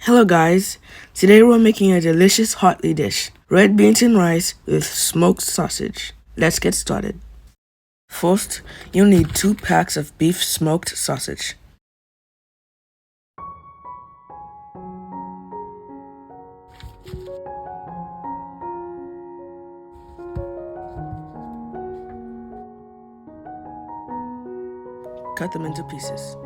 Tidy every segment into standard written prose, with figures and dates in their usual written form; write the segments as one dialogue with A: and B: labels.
A: Hello guys, today we're making a delicious hearty dish, red beans and rice with smoked sausage. Let's get started. First, you'll need 2 packs of beef smoked sausage. Cut them into pieces.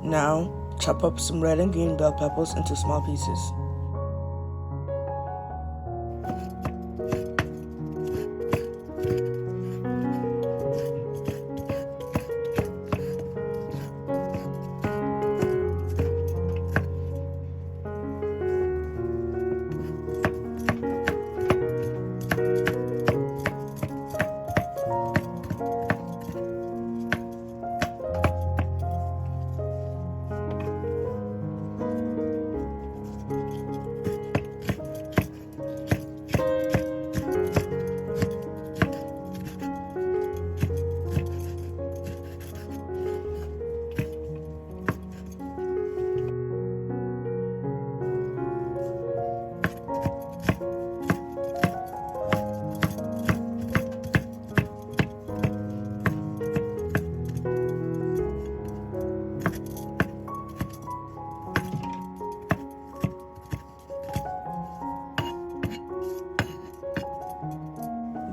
A: Now, chop up some red and green bell peppers into small pieces.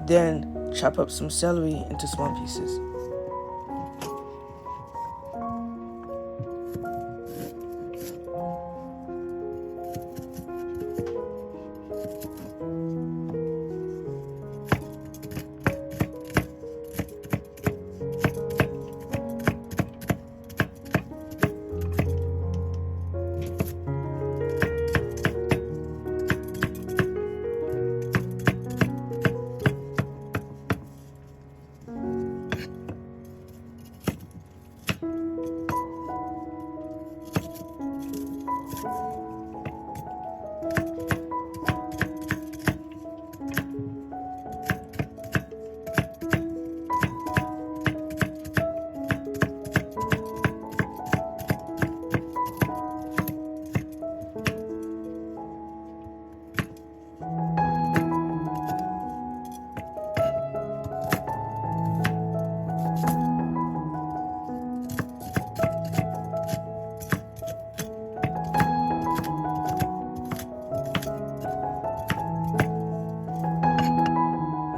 A: Then, chop up some celery into small pieces.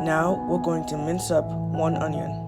A: Now, we're going to mince up 1 onion.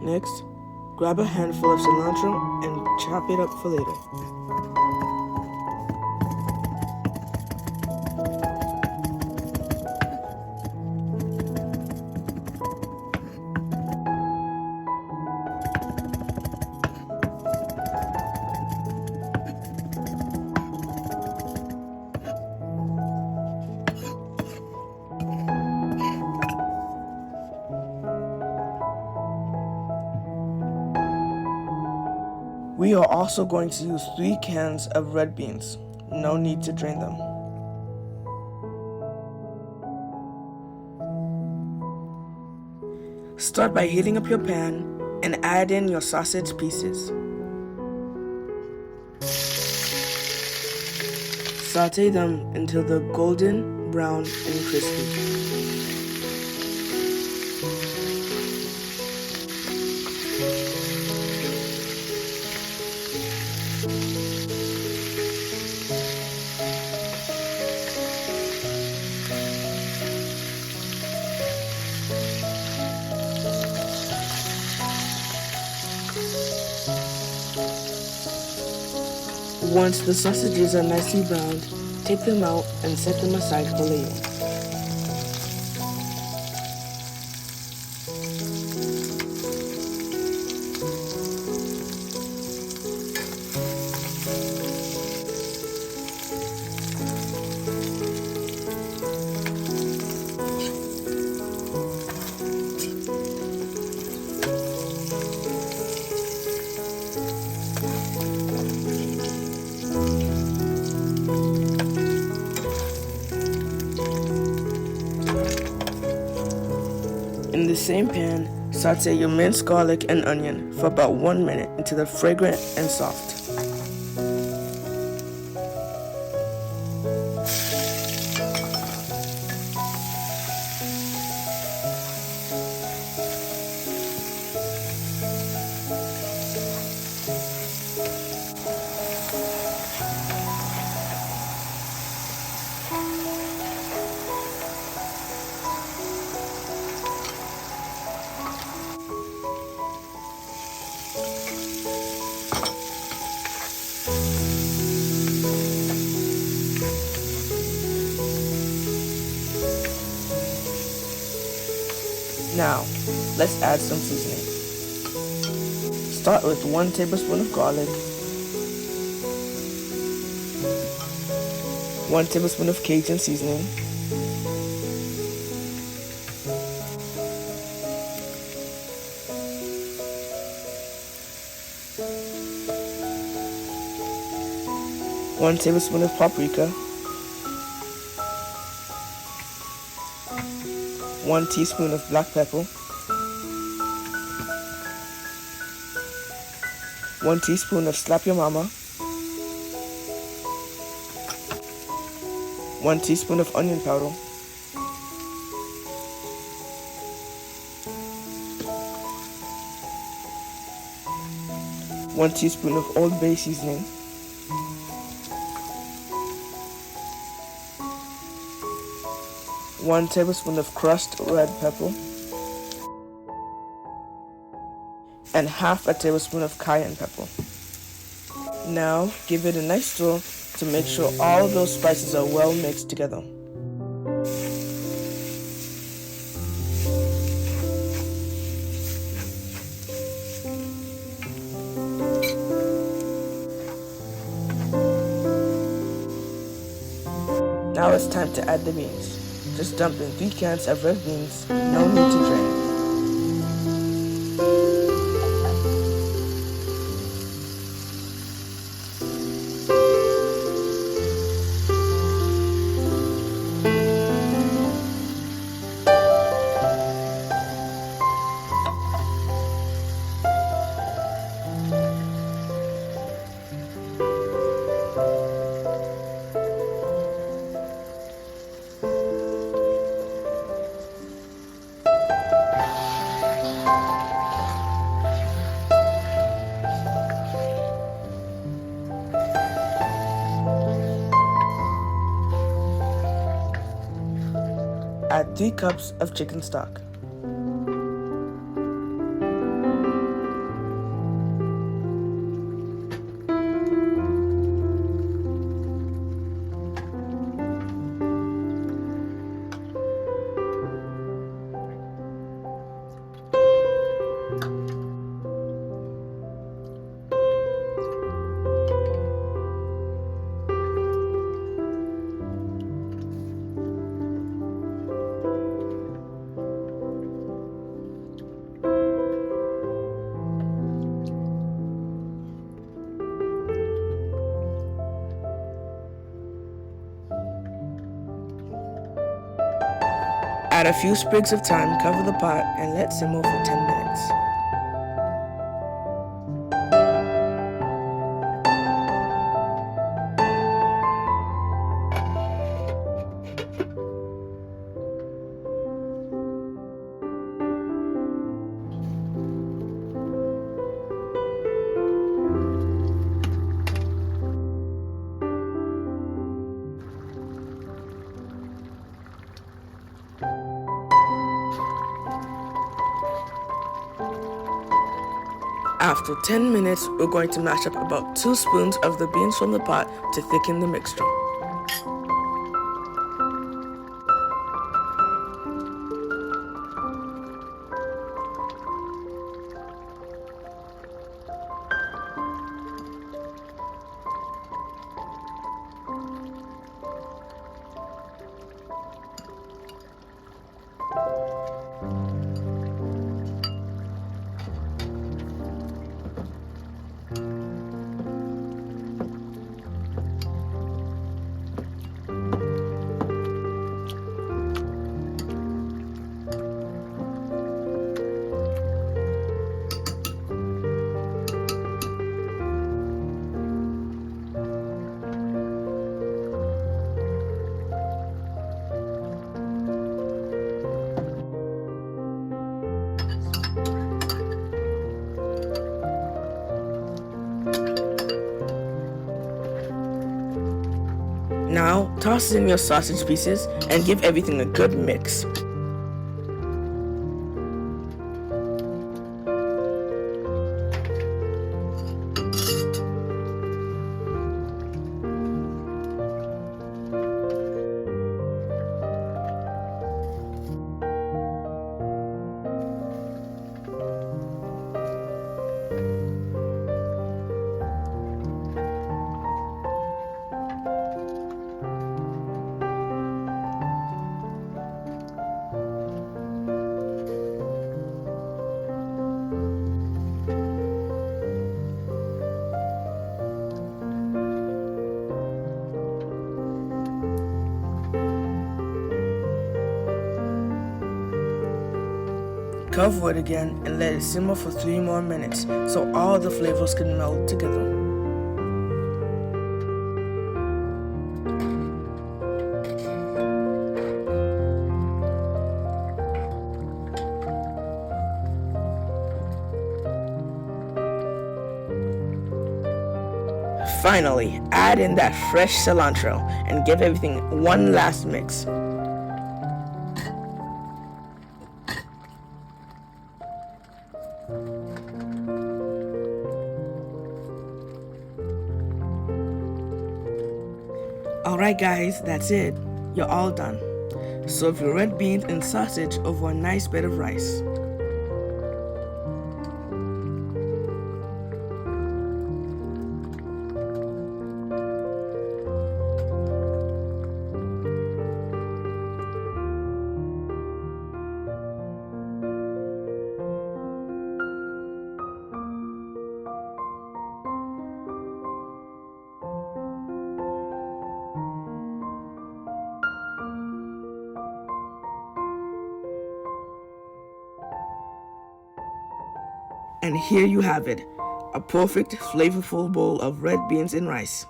A: Next, grab a handful of cilantro and chop it up for later. We are also going to use 3 cans of red beans. No need to drain them. Start by heating up your pan and add in your sausage pieces. Saute them until they're golden, brown, and crispy. Once the sausages are nicely browned, take them out and set them aside for later. In the same pan, saute your minced garlic and onion for about 1 minute until they're fragrant and soft. Now, let's add some seasoning. Start with 1 tablespoon of garlic, 1 tablespoon of Cajun seasoning, 1 tablespoon of paprika, 1 teaspoon of black pepper, 1 teaspoon of slap your mama, 1 teaspoon of onion powder, 1 teaspoon of Old Bay seasoning, 1 tablespoon of crushed red pepper, and half a tablespoon of cayenne pepper. Now give it a nice stir to make sure all those spices are well mixed together. Now it's time to add the beans. Just dump in 3 cans of red beans, no need to drain. Add 3 cups of chicken stock. Add a few sprigs of thyme, cover the pot, and let simmer for 10 minutes. After 10 minutes, we're going to mash up about 2 spoons of the beans from the pot to thicken the mixture. Now, toss in your sausage pieces and give everything a good mix. Cover it again and let it simmer for 3 more minutes so all the flavors can meld together. Finally, add in that fresh cilantro and give everything one last mix. Alright guys, that's it. You're all done. Serve your red beans and sausage over a nice bed of rice. And here you have it, a perfect, flavorful bowl of red beans and rice.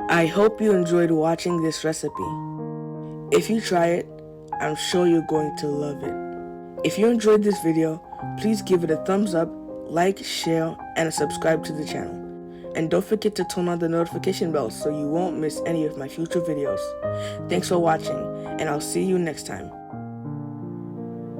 A: I hope you enjoyed watching this recipe. If you try it, I'm sure you're going to love it. If you enjoyed this video, please give it a thumbs up, like, share, and subscribe to the channel. And don't forget to turn on the notification bell so you won't miss any of my future videos. Thanks for watching, and I'll see you next time.